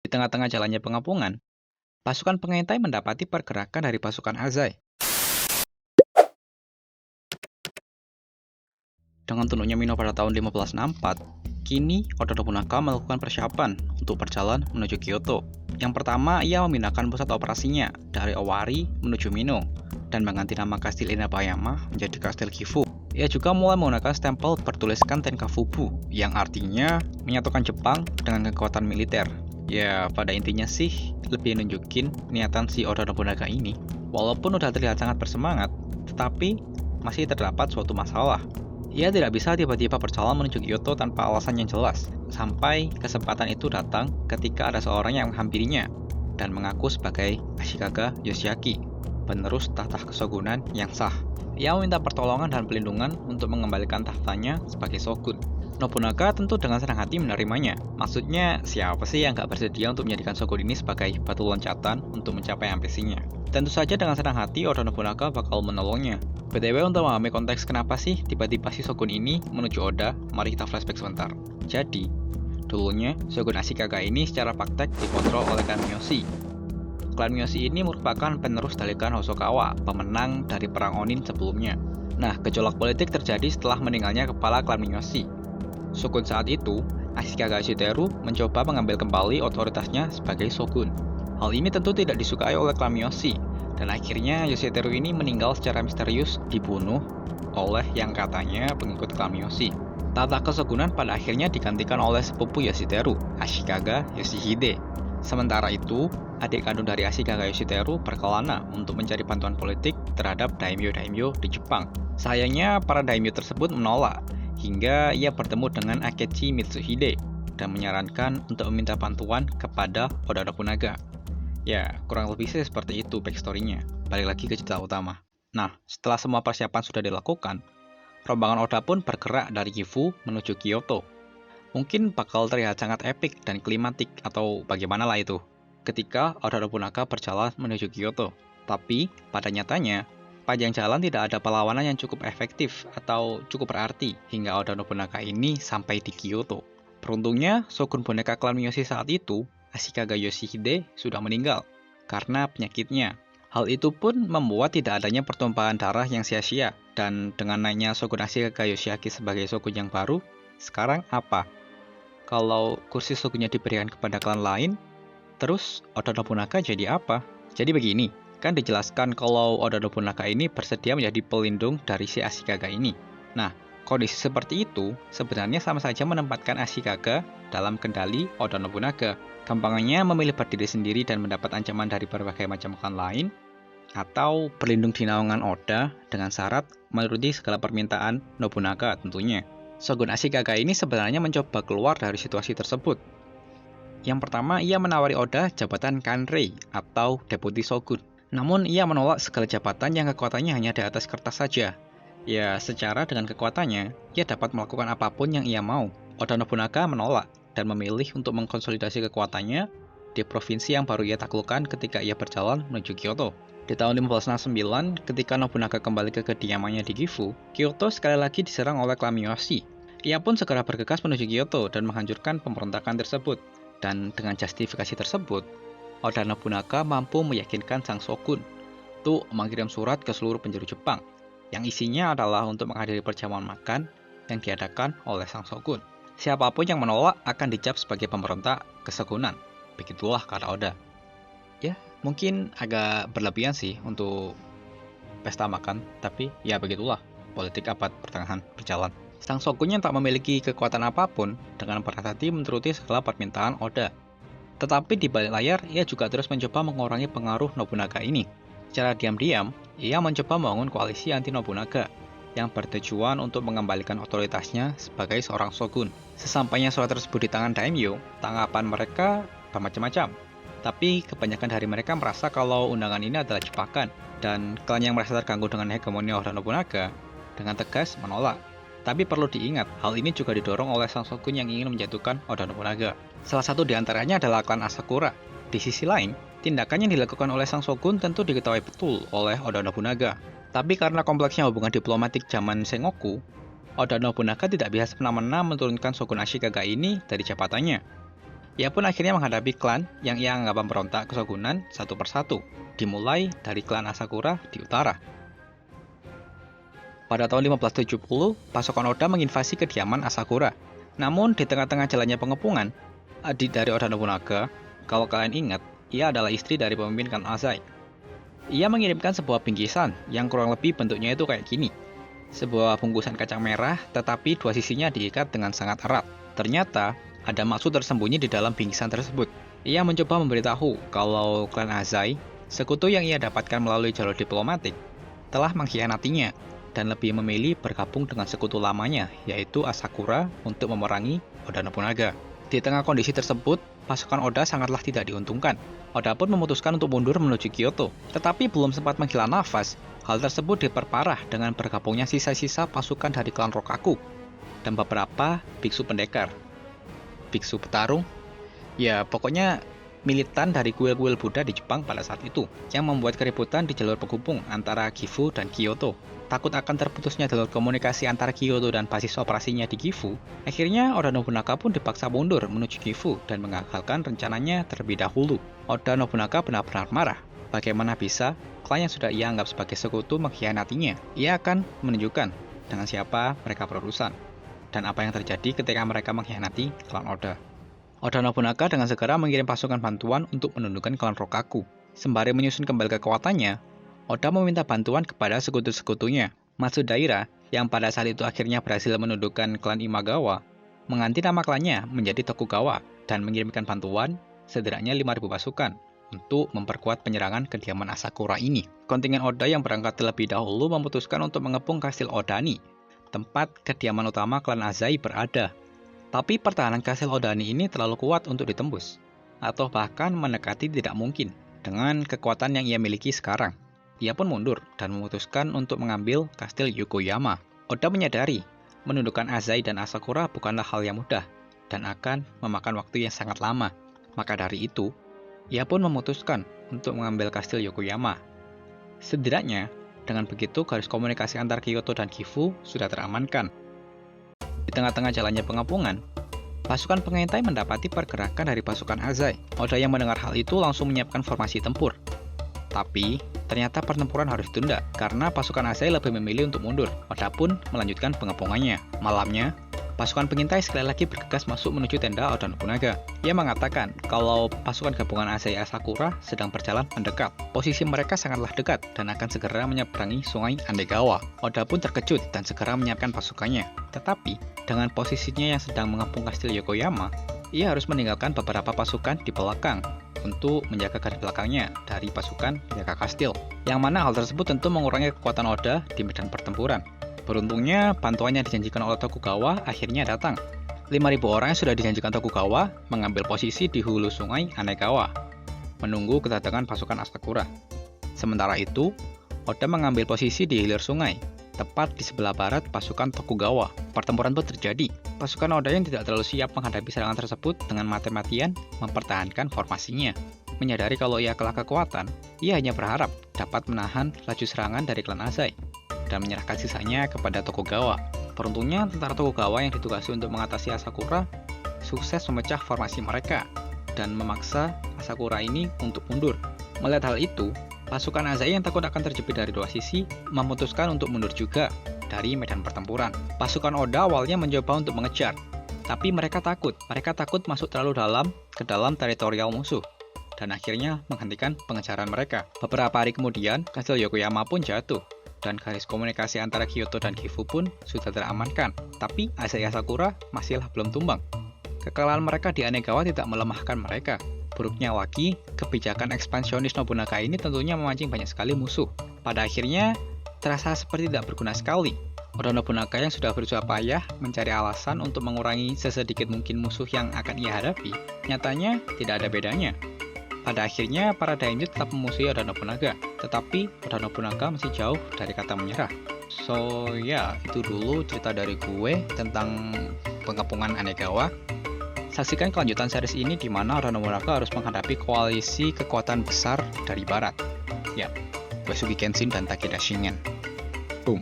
Di tengah-tengah jalannya pengepungan, pasukan pengintai mendapati pergerakan dari pasukan Azai. Dengan tunduknya Mino pada tahun 1564, kini Oda Nobunaga melakukan persiapan untuk berjalan menuju Kyoto. Yang pertama, ia memindahkan pusat operasinya dari Owari menuju Mino dan mengganti nama Kastil Inabayama menjadi Kastil Gifu. Ia juga mulai menggunakan stempel bertuliskan Tenkafubu yang artinya menyatukan Jepang dengan kekuatan militer. Ya, pada intinya sih lebih nunjukin niatan si Oda Nobunaga ini. Walaupun udah terlihat sangat bersemangat, tetapi masih terdapat suatu masalah. Ia tidak bisa tiba-tiba berjalan menuju Kyoto tanpa alasan yang jelas, sampai kesempatan itu datang ketika ada seorang yang menghampirinya dan mengaku sebagai Ashikaga Yoshiaki, penerus tahta kesogunan yang sah. Ia meminta pertolongan dan pelindungan untuk mengembalikan tahtanya sebagai shogun. Nobunaga tentu dengan senang hati menerimanya. Maksudnya, siapa sih yang gak bersedia untuk menjadikan shogun ini sebagai batu loncatan untuk mencapai ambisinya? Tentu saja dengan senang hati Oda Nobunaga bakal menolongnya. BTW, untuk memahami konteks kenapa sih tiba-tiba si shogun ini menuju Oda, mari kita flashback sebentar. Jadi, dulunya Shogun Ashikaga ini secara praktek dikontrol oleh klan Miyoshi. Klan Miyoshi ini merupakan penerus dari klan Hosokawa, pemenang dari perang Onin sebelumnya. Nah, gejolak politik terjadi setelah meninggalnya kepala klan Miyoshi. Shogun saat itu, Ashikaga Yoshiteru mencoba mengambil kembali otoritasnya sebagai shogun. Hal ini tentu tidak disukai oleh klan Miyoshi, dan akhirnya Yoshiteru ini meninggal secara misterius dibunuh oleh yang katanya pengikut klan Miyoshi. Tahta kesogunan pada akhirnya digantikan oleh sepupu Yoshiteru, Ashikaga Yoshihide. Sementara itu, adik kandung dari Ashikaga Yoshiteru berkelana untuk mencari bantuan politik terhadap daimyo-daimyo di Jepang. Sayangnya, para daimyo tersebut menolak, hingga ia bertemu dengan Akechi Mitsuhide dan menyarankan untuk meminta bantuan kepada Oda Nobunaga. Ya, kurang lebih sih seperti itu backstory-nya. Balik lagi ke cerita utama. Nah, setelah semua persiapan sudah dilakukan, rombongan Oda pun bergerak dari Gifu menuju Kyoto. Mungkin bakal terlihat sangat epik dan klimatik atau bagaimana lah itu ketika Oda Nobunaga berjalan menuju Kyoto. Tapi, pada nyatanya, panjang jalan tidak ada perlawanan yang cukup efektif atau cukup berarti hingga Oda Nobunaga ini sampai di Kyoto. Beruntungnya, shogun boneka klan Miyoshi saat itu, Ashikaga Yoshihide, sudah meninggal karena penyakitnya. Hal itu pun membuat tidak adanya pertumpahan darah yang sia-sia, dan dengan naiknya Shogun Ashikaga Yoshiaki sebagai shogun yang baru, sekarang apa? Kalau kursi shogunnya diberikan kepada klan lain, terus Oda Nobunaga jadi apa? Jadi begini, kan dijelaskan kalau Oda Nobunaga ini bersedia menjadi pelindung dari si Ashikaga ini. Nah, kondisi seperti itu sebenarnya sama saja menempatkan Ashikaga dalam kendali Oda Nobunaga. Gampangnya memilih berdiri sendiri dan mendapat ancaman dari berbagai macam klan lain, atau berlindung di naungan Oda dengan syarat menuruti segala permintaan Nobunaga tentunya. Shogun Ashikaga ini sebenarnya mencoba keluar dari situasi tersebut. Yang pertama, ia menawari Oda jabatan Kanrei atau Deputi Shogun. Namun ia menolak segala jabatan yang kekuatannya hanya di atas kertas saja. Ya, secara dengan kekuatannya, ia dapat melakukan apapun yang ia mau. Oda Nobunaga menolak dan memilih untuk mengkonsolidasi kekuatannya di provinsi yang baru ia taklukkan ketika ia berjalan menuju Kyoto. Di tahun 1569, ketika Nobunaga kembali ke kediamannya di Gifu, Kyoto sekali lagi diserang oleh klan Miyoshi. Ia pun segera bergegas menuju Kyoto dan menghancurkan pemberontakan tersebut. Dan dengan justifikasi tersebut, Oda Nobunaga mampu meyakinkan sang shogun untuk mengirim surat ke seluruh penjuru Jepang, yang isinya adalah untuk menghadiri perjamuan makan yang diadakan oleh sang shogun. Siapapun yang menolak akan dicap sebagai pemberontak kesogunan. Begitulah kata Oda. Ya, mungkin agak berlebihan sih untuk pesta makan, tapi ya begitulah politik abad pertengahan berjalan. Sang shogun yang tak memiliki kekuatan apapun dengan berat hati menuruti segala permintaan Oda. Tetapi di balik layar, ia juga terus mencoba mengurangi pengaruh Nobunaga ini. Secara diam-diam, ia mencoba membangun koalisi anti Nobunaga yang bertujuan untuk mengembalikan otoritasnya sebagai seorang shogun. Sesampainya surat tersebut di tangan daimyo, tanggapan mereka bermacam-macam. Tapi kebanyakan dari mereka merasa kalau undangan ini adalah jebakan, dan klan yang merasa terganggu dengan hegemoni Oda Nobunaga dengan tegas menolak. Tapi perlu diingat, hal ini juga didorong oleh sang shogun yang ingin menjatuhkan Oda Nobunaga. Salah satu di antaranya adalah klan Asakura. Di sisi lain, tindakan yang dilakukan oleh sang shogun tentu diketahui betul oleh Oda Nobunaga. Tapi karena kompleksnya hubungan diplomatik zaman Sengoku, Oda Nobunaga tidak bisa semena-mena menurunkan Shogun Ashikaga ini dari jabatannya. Ia pun akhirnya menghadapi klan yang ia anggap memberontak kesogunan satu persatu, dimulai dari klan Asakura di utara. Pada tahun 1570, pasukan Oda menginvasi kediaman Asakura. Namun di tengah-tengah jalannya pengepungan, adik dari Oda Nobunaga, kalau kalian ingat, ia adalah istri dari pemimpin klan Azai. Ia mengirimkan sebuah bingkisan yang kurang lebih bentuknya itu kayak gini. Sebuah bungkusan kacang merah, tetapi dua sisinya diikat dengan sangat erat. Ternyata, ada maksud tersembunyi di dalam bingkisan tersebut. Ia mencoba memberitahu kalau klan Azai, sekutu yang ia dapatkan melalui jalur diplomatik, telah mengkhianatinya dan lebih memilih bergabung dengan sekutu lamanya, yaitu Asakura, untuk memerangi Oda Nobunaga. Di tengah kondisi tersebut, pasukan Oda sangatlah tidak diuntungkan. Oda pun memutuskan untuk mundur menuju Kyoto, tetapi belum sempat menghela nafas, hal tersebut diperparah dengan bergabungnya sisa-sisa pasukan dari klan Rokkaku dan beberapa biksu pendekar. Biksu petarung, ya pokoknya militan dari kuil-kuil Buddha di Jepang pada saat itu, yang membuat keributan di jalur penghubung antara Gifu dan Kyoto. Takut akan terputusnya jalur komunikasi antara Kyoto dan basis operasinya di Gifu, akhirnya Oda Nobunaga pun dipaksa mundur menuju Gifu dan mengagalkan rencananya terlebih dahulu. Oda Nobunaga benar-benar marah. Bagaimana bisa klan yang sudah ia anggap sebagai sekutu mengkhianatinya? Ia akan menunjukkan dengan siapa mereka berurusan dan apa yang terjadi ketika mereka mengkhianati klan Oda. Oda Nobunaga dengan segera mengirim pasukan bantuan untuk menundukkan klan Rokkaku. Sembari menyusun kembali kekuatannya, Oda meminta bantuan kepada sekutu-sekutunya. Matsudaira, yang pada saat itu akhirnya berhasil menundukkan klan Imagawa, mengganti nama klannya menjadi Tokugawa dan mengirimkan bantuan setidaknya 5.000 pasukan untuk memperkuat penyerangan kediaman Asakura ini. Kontingen Oda yang berangkat terlebih dahulu memutuskan untuk mengepung Kastil Odani, tempat kediaman utama klan Azai berada. Tapi pertahanan Kastil Odani ini terlalu kuat untuk ditembus, atau bahkan mendekati tidak mungkin dengan kekuatan yang ia miliki sekarang. Ia pun mundur dan memutuskan untuk mengambil Kastil Yokoyama. Oda menyadari menundukkan Azai dan Asakura bukanlah hal yang mudah dan akan memakan waktu yang sangat lama. Maka dari itu, ia pun memutuskan untuk mengambil Kastil Yokoyama. Setidaknya, dengan begitu garis komunikasi antar Kyoto dan Gifu sudah teramankan. Di tengah-tengah jalannya pengepungan, pasukan pengintai mendapati pergerakan dari pasukan Azai. Oda yang mendengar hal itu langsung menyiapkan formasi tempur. Tapi, ternyata pertempuran harus ditunda karena pasukan Azai lebih memilih untuk mundur. Oda pun melanjutkan pengepungannya. Malamnya, pasukan pengintai sekali lagi bergegas masuk menuju tenda Oda Nobunaga. Ia mengatakan kalau pasukan gabungan Azai Asakura sedang berjalan mendekat. Posisi mereka sangatlah dekat dan akan segera menyeberangi sungai Andegawa. Oda pun terkejut dan segera menyiapkan pasukannya. Tetapi, dengan posisinya yang sedang mengepung Kastil Yokoyama, ia harus meninggalkan beberapa pasukan di belakang untuk menjaga garis belakangnya dari pasukan penjaga kastil. Yang mana hal tersebut tentu mengurangi kekuatan Oda di medan pertempuran. Beruntungnya, bantuan yang dijanjikan oleh Tokugawa akhirnya datang. 5.000 orang yang sudah dijanjikan Tokugawa mengambil posisi di hulu sungai Anegawa, menunggu kedatangan pasukan Asakura. Sementara itu, Oda mengambil posisi di hilir sungai, tepat di sebelah barat pasukan Tokugawa. Pertempuran pun terjadi. Pasukan Oda yang tidak terlalu siap menghadapi serangan tersebut dengan mati-matian mempertahankan formasinya. Menyadari kalau ia kalah kekuatan, ia hanya berharap dapat menahan laju serangan dari klan Azai dan menyerahkan sisanya kepada Tokugawa. Beruntungnya, tentara Tokugawa yang ditugasi untuk mengatasi Asakura sukses memecah formasi mereka dan memaksa Asakura ini untuk mundur. Melihat hal itu, pasukan Azai yang takut akan terjepit dari dua sisi memutuskan untuk mundur juga dari medan pertempuran. Pasukan Oda awalnya mencoba untuk mengejar, tapi mereka takut. Mereka takut masuk terlalu dalam ke dalam teritorial musuh dan akhirnya menghentikan pengejaran mereka. Beberapa hari kemudian, Kastil Yokoyama pun jatuh dan garis komunikasi antara Kyoto dan Gifu pun sudah teramankan. Tapi Azai Asakura masihlah belum tumbang. Kekalahan mereka di Anegawa tidak melemahkan mereka. Buruknya lagi, kebijakan ekspansionis Nobunaga ini tentunya memancing banyak sekali musuh. Pada akhirnya, terasa seperti tidak berguna sekali. Oda Nobunaga yang sudah berusaha payah mencari alasan untuk mengurangi sesedikit mungkin musuh yang akan ia hadapi, nyatanya tidak ada bedanya. Pada akhirnya, para daimyo tetap memusuhi Oda Nobunaga, tetapi Oda Nobunaga masih jauh dari kata menyerah. So ya, itu dulu cerita dari gue tentang pengepungan Anegawa. Saksikan kelanjutan series ini di mana Oda Nobunaga harus menghadapi koalisi kekuatan besar dari barat. Ya, Uesugi Kenshin dan Takeda Shingen. Boom.